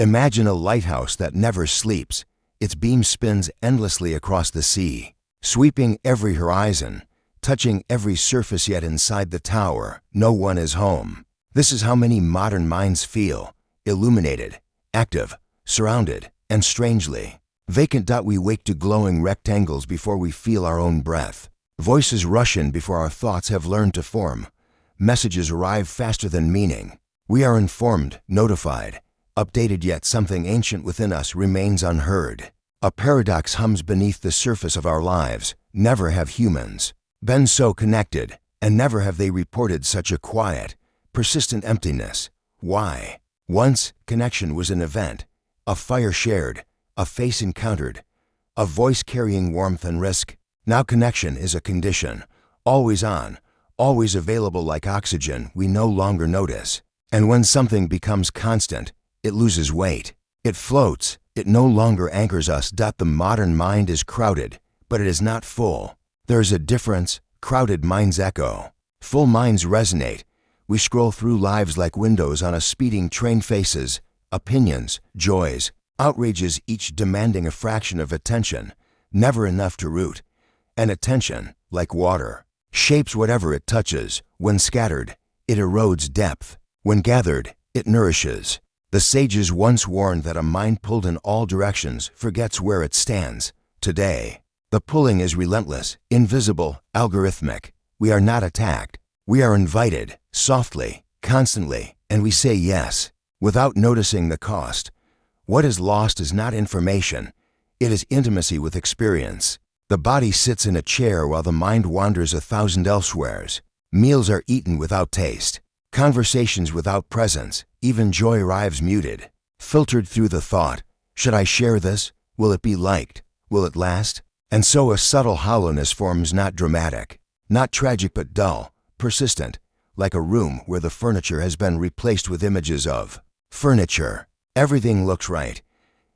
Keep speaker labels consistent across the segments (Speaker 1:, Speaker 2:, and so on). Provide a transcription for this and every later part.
Speaker 1: Imagine a lighthouse that never sleeps. Its beam spins endlessly across the sea, sweeping every horizon, touching every surface, yet inside the tower, no one is home. This is how many modern minds feel, illuminated, active, surrounded, and strangely vacant. We wake to glowing rectangles before we feel our own breath. Voices rush in before our thoughts have learned to form. Messages arrive faster than meaning. We are informed, notified, updated, yet something ancient within us remains unheard. A paradox hums beneath the surface of our lives. Never have humans been so connected, and never have they reported such a quiet, persistent emptiness. Why? Once, connection was an event, a fire shared, a face encountered, a voice carrying warmth and risk. Now connection is a condition, always on, always available, like oxygen we no longer notice. And when something becomes constant, it loses weight. It floats. It no longer anchors us. The modern mind is crowded, but it is not full. There is a difference. Crowded minds echo. Full minds resonate. We scroll through lives like windows on a speeding train. Faces, opinions, joys, outrages, each demanding a fraction of attention, never enough to root. And attention, like water, shapes whatever it touches. When scattered, it erodes depth. When gathered, it nourishes. The sages once warned that a mind pulled in all directions forgets where it stands. Today, the pulling is relentless, invisible, algorithmic. We are not attacked. We are invited, softly, constantly, and we say yes, without noticing the cost. What is lost is not information. It is intimacy with experience. The body sits in a chair while the mind wanders 1,000 elsewheres. Meals are eaten without taste. Conversations without presence. Even joy arrives muted, filtered through the thought, should I share this? Will it be liked? Will it last? And so a subtle hollowness forms, not dramatic, not tragic, but dull, persistent, like a room where the furniture has been replaced with images of furniture. Everything looks right.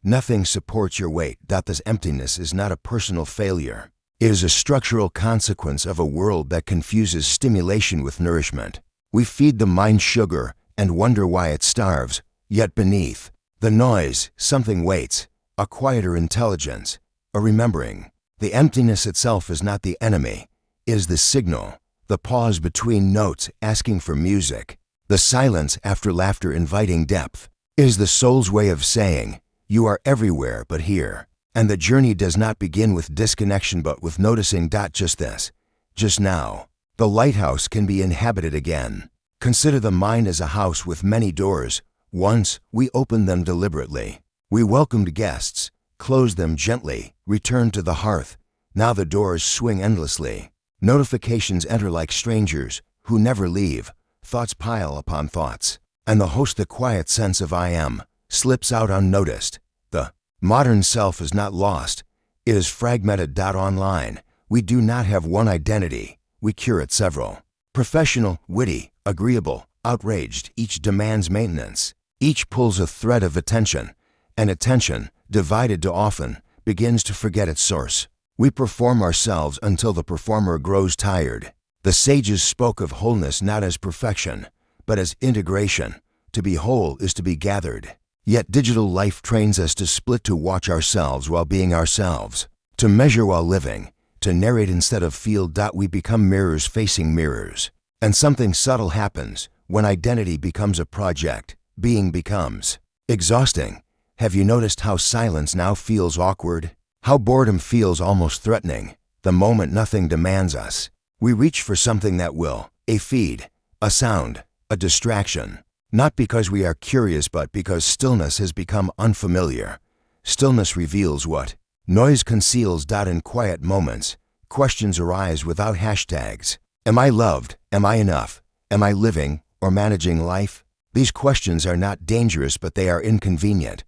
Speaker 1: Nothing supports your weight. This emptiness is not a personal failure. It is a structural consequence of a world that confuses stimulation with nourishment. We feed the mind sugar and wonder why it starves, yet beneath the noise, something waits, a quieter intelligence, a remembering. The emptiness itself is not the enemy. It is the signal, the pause between notes asking for music, the silence after laughter inviting depth. It is the soul's way of saying, you are everywhere but here. And the journey does not begin with disconnection but with noticing. Just this, just now. The lighthouse can be inhabited again. Consider the mind as a house with many doors. Once, we opened them deliberately. We welcomed guests, closed them gently, returned to the hearth. Now the doors swing endlessly. Notifications enter like strangers who never leave. Thoughts pile upon thoughts. And the host, the quiet sense of I am, slips out unnoticed. The modern self is not lost. It is fragmented. Online, we do not have one identity. We curate several. Professional, witty, agreeable, outraged, each demands maintenance. Each pulls a thread of attention, and attention, divided too often, begins to forget its source. We perform ourselves until the performer grows tired. The sages spoke of wholeness not as perfection, but as integration. To be whole is to be gathered. Yet digital life trains us to split, to watch ourselves while being ourselves, to measure while living, to narrate instead of feel. We become mirrors facing mirrors. And something subtle happens when identity becomes a project. Being becomes exhausting. Have you noticed how silence now feels awkward? How boredom feels almost threatening? The moment nothing demands us, we reach for something that will, a feed, a sound, a distraction. Not because we are curious, but because stillness has become unfamiliar. Stillness reveals what noise conceals. In quiet moments, questions arise without hashtags. Am I loved? Am I enough? Am I living or managing life? These questions are not dangerous, but they are inconvenient.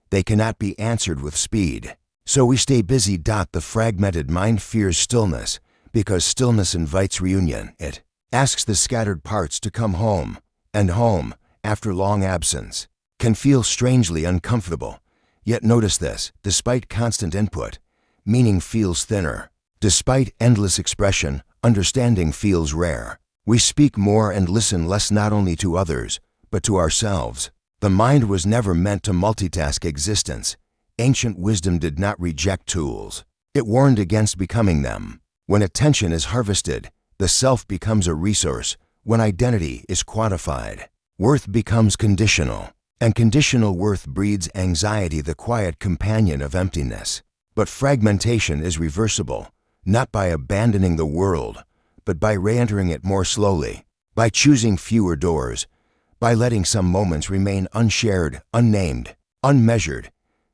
Speaker 1: They cannot be answered with speed. So we stay busy. The fragmented mind fears stillness because stillness invites reunion. It asks the scattered parts to come home, and home, after long absence, can feel strangely uncomfortable. Yet notice this, despite constant input, meaning feels thinner. Despite endless expression, understanding feels rare. We speak more and listen less, not only to others, but to ourselves. The mind was never meant to multitask existence. Ancient wisdom did not reject tools. It warned against becoming them. When attention is harvested, the self becomes a resource. When identity is quantified, worth becomes conditional. And conditional worth breeds anxiety, the quiet companion of emptiness. But fragmentation is reversible, not by abandoning the world, but by re-entering it more slowly, by choosing fewer doors, by letting some moments remain unshared, unnamed, unmeasured,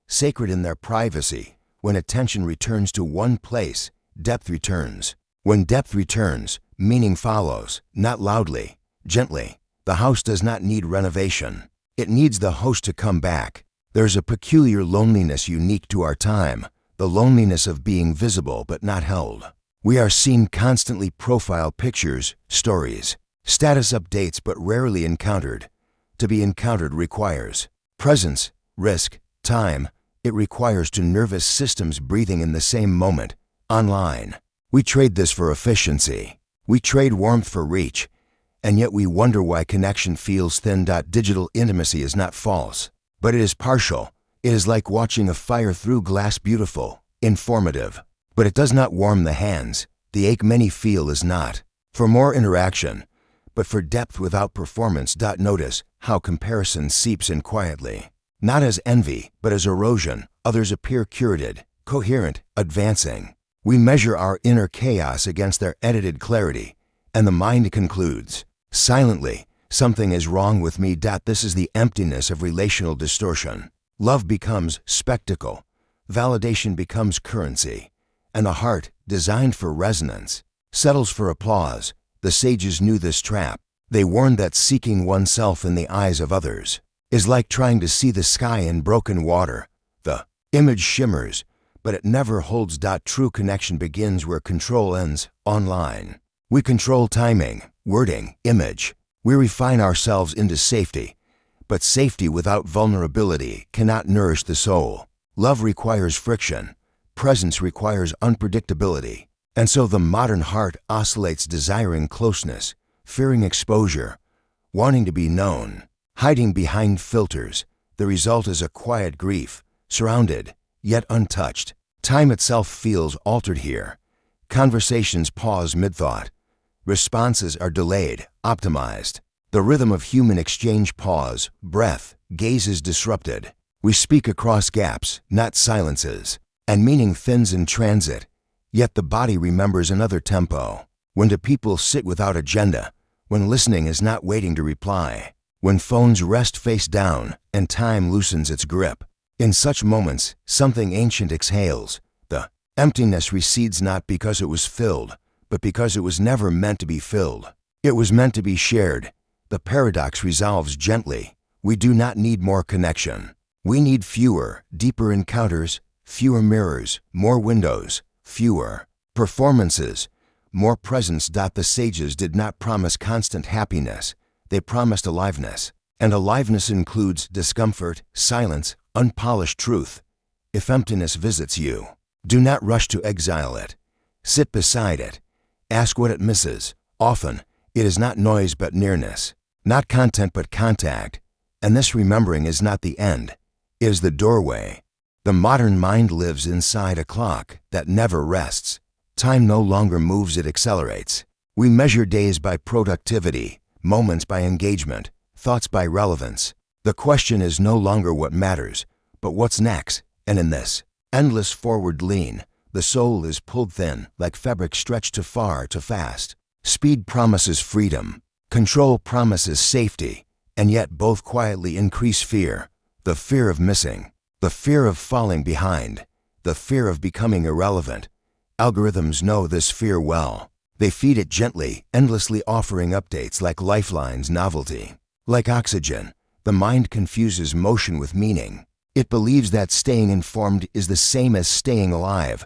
Speaker 1: sacred in their privacy. When attention returns to one place, depth returns. When depth returns, meaning follows, not loudly, gently. The house does not need renovation. It needs the host to come back. There's a peculiar loneliness unique to our time, the loneliness of being visible but not held. We are seen constantly, profile pictures, stories, status updates, but rarely encountered. To be encountered requires presence, risk, time. It requires two nervous systems breathing in the same moment. Online, we trade this for efficiency. We trade warmth for reach. And yet we wonder why connection feels thin. Digital intimacy is not false, but it is partial. It is like watching a fire through glass, beautiful, informative, but it does not warm the hands. The ache many feel is not for more interaction, but for depth without performance. Notice how comparison seeps in quietly, not as envy, but as erosion. Others appear curated, coherent, advancing. We measure our inner chaos against their edited clarity, and the mind concludes, silently, something is wrong with me. This is the emptiness of relational distortion. Love becomes spectacle, validation becomes currency, and the heart, designed for resonance, settles for applause. The sages knew this trap. They warned that seeking oneself in the eyes of others is like trying to see the sky in broken water. The image shimmers, but it never holds. True connection begins where control ends. Online, we control timing, wording, image. We refine ourselves into safety, but safety without vulnerability cannot nourish the soul. Love requires friction. Presence requires unpredictability. And so the modern heart oscillates, desiring closeness, fearing exposure, wanting to be known, hiding behind filters. The result is a quiet grief, surrounded, yet untouched. Time itself feels altered here. Conversations pause mid-thought. Responses are delayed, optimized. The rhythm of human exchange pause, breath, gaze is disrupted. We speak across gaps, not silences, and meaning thins in transit. Yet the body remembers another tempo. When do people sit without agenda? When listening is not waiting to reply. When phones rest face down and time loosens its grip. In such moments, something ancient exhales. The emptiness recedes not because it was filled, but because it was never meant to be filled. It was meant to be shared. The paradox resolves gently. We do not need more connection. We need fewer, deeper encounters, fewer mirrors, more windows, fewer performances, more presence. The sages did not promise constant happiness. They promised aliveness. And aliveness includes discomfort, silence, unpolished truth. If emptiness visits you, do not rush to exile it. Sit beside it. Ask what it misses. Often, it is not noise but nearness, not content but contact. And this remembering is not the end. It is the doorway. The modern mind lives inside a clock that never rests. Time no longer moves, it accelerates. We measure days by productivity, moments by engagement, thoughts by relevance. The question is no longer what matters, but what's next. And in this endless forward lean, the soul is pulled thin, like fabric stretched too far, too fast. Speed promises freedom. Control promises safety. And yet both quietly increase fear. The fear of missing. The fear of falling behind. The fear of becoming irrelevant. Algorithms know this fear well. They feed it gently, endlessly offering updates like lifelines, novelty. Like oxygen, the mind confuses motion with meaning. It believes that staying informed is the same as staying alive.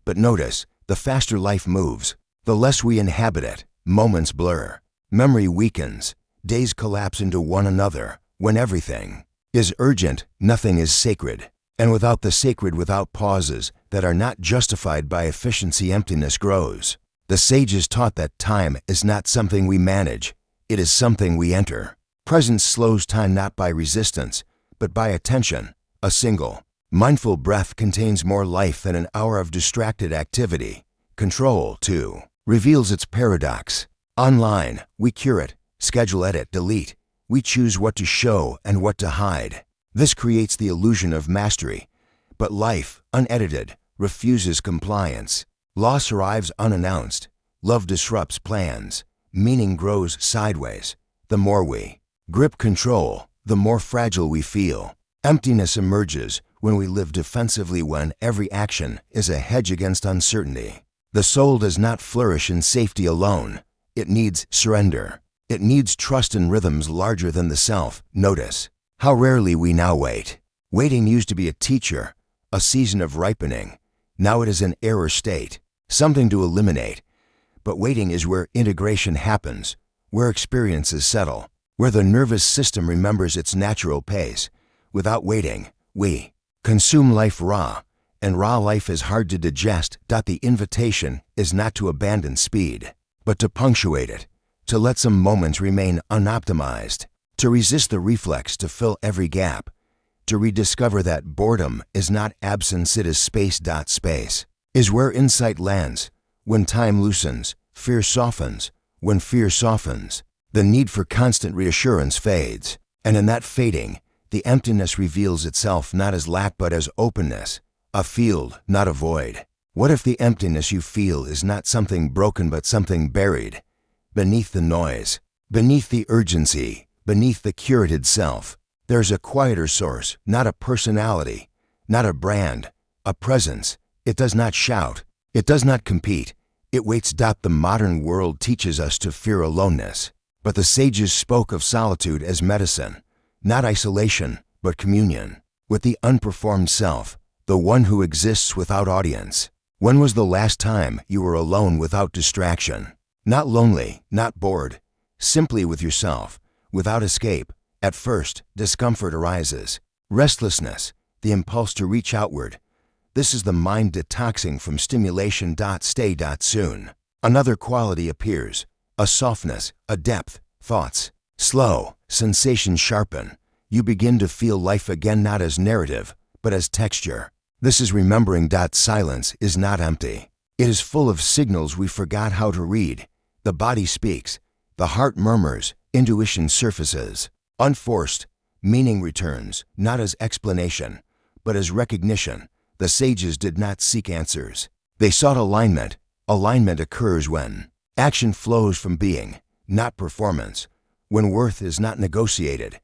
Speaker 1: But notice, the faster life moves, the less we inhabit it. Moments blur. Memory weakens. Days collapse into one another. When everything is urgent, nothing is sacred. And without the sacred, without pauses that are not justified by efficiency, emptiness grows. The sages taught that time is not something we manage. It is something we enter. Presence slows time not by resistance, but by attention. A single, mindful breath contains more life than an hour of distracted activity. Control, too, reveals its paradox. Online, we curate, schedule, edit, delete. We choose what to show and what to hide. This creates the illusion of mastery. But life, unedited, refuses compliance. Loss arrives unannounced. Love disrupts plans. Meaning grows sideways. The more we grip control, the more fragile we feel. Emptiness emerges when we live defensively, when every action is a hedge against uncertainty. The soul does not flourish in safety alone. It needs surrender. It needs trust in rhythms larger than the self. Notice how rarely we now wait. Waiting used to be a teacher, a season of ripening. Now it is an error state, something to eliminate. But waiting is where integration happens, where experiences settle, where the nervous system remembers its natural pace. Without waiting, we consume life raw, and raw life is hard to digest. The invitation is not to abandon speed, but to punctuate it, to let some moments remain unoptimized, to resist the reflex to fill every gap, to rediscover that boredom is not absence, it is space. Space is where insight lands. When time loosens, fear softens. When fear softens, the need for constant reassurance fades. And in that fading, the emptiness reveals itself not as lack but as openness, a field, not a void. What if the emptiness you feel is not something broken but something buried? Beneath the noise, beneath the urgency, beneath the curated self, there's a quieter source, not a personality, not a brand, a presence. It does not shout. It does not compete. It waits. The modern world teaches us to fear aloneness, but the sages spoke of solitude as medicine, not isolation, but communion with the unperformed self, the one who exists without audience. When was the last time you were alone without distraction? Not lonely, not bored, simply with yourself, without escape. At first, discomfort arises, restlessness, the impulse to reach outward. This is the mind detoxing from stimulation. Stay. Soon, another quality appears, a softness, a depth. Thoughts slow, sensations sharpen. You begin to feel life again, not as narrative, but as texture. This is remembering. Silence is not empty. It is full of signals we forgot how to read. The body speaks, the heart murmurs, intuition surfaces. Unforced, meaning returns, not as explanation, but as recognition. The sages did not seek answers. They sought alignment. Alignment occurs when action flows from being, not performance, when worth is not negotiated,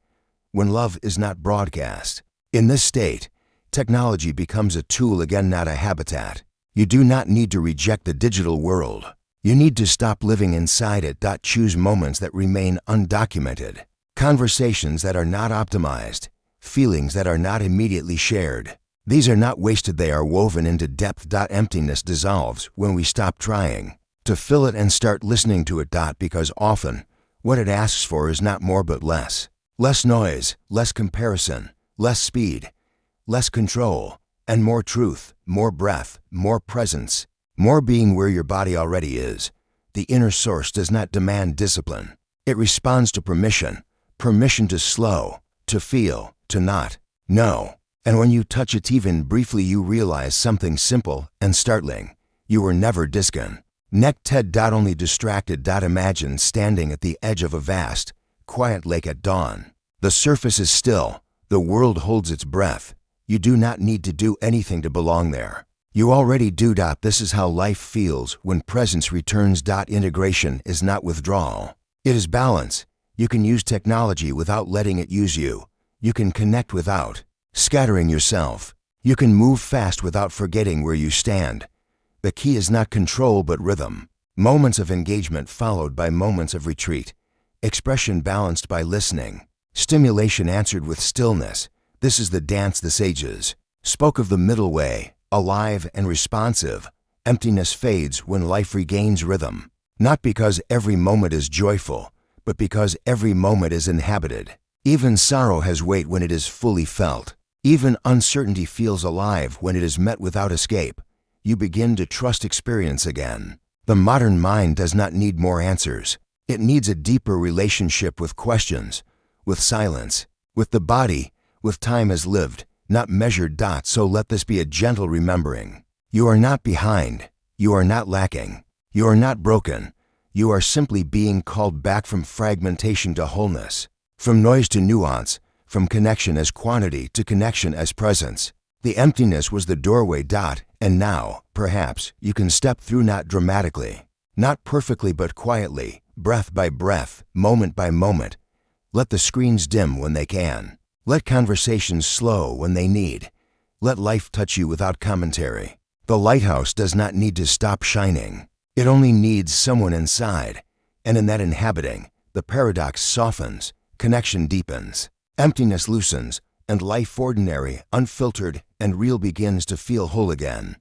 Speaker 1: when love is not broadcast. In this state, technology becomes a tool again, not a habitat. You do not need to reject the digital world. You need to stop living inside it. Choose moments that remain undocumented, conversations that are not optimized, feelings that are not immediately shared. These are not wasted, they are woven into depth. Emptiness dissolves when we stop trying to fill it and start listening to it. Because often, what it asks for is not more but less. Less noise, less comparison, less speed, less control, and more truth, more breath, more presence, more being where your body already is. The inner source does not demand discipline. It responds to permission, permission to slow, to feel, to not know. And when you touch it even briefly, you realize something simple and startling. You were never disconnected. Only distracted. Imagine standing at the edge of a vast, quiet lake at dawn. The surface is still. The world holds its breath. You do not need to do anything to belong there. You already do. This is how life feels when presence returns. Integration is not withdrawal. It is balance. You can use technology without letting it use you. You can connect without scattering yourself. You can move fast without forgetting where you stand. The key is not control but rhythm. Moments of engagement followed by moments of retreat. Expression balanced by listening. Stimulation answered with stillness. This is the dance the sages spoke of, the middle way, alive and responsive. Emptiness fades when life regains rhythm. Not because every moment is joyful, but because every moment is inhabited. Even sorrow has weight when it is fully felt. Even uncertainty feels alive when it is met without escape. You begin to trust experience again. The modern mind does not need more answers. It needs a deeper relationship with questions. with silence, with the body, with time as lived, not measured dots. So let this be a gentle remembering. You are not behind. You are not lacking. You are not broken. You are simply being called back from fragmentation to wholeness, from noise to nuance, from connection as quantity to connection as presence. The emptiness was the doorway. And now, perhaps, you can step through, not dramatically, not perfectly, but quietly, breath by breath, moment by moment. Let the screens dim when they can. Let conversations slow when they need. Let life touch you without commentary. The lighthouse does not need to stop shining. It only needs someone inside. And in that inhabiting, the paradox softens, connection deepens, emptiness loosens, and life, ordinary, unfiltered, and real, begins to feel whole again.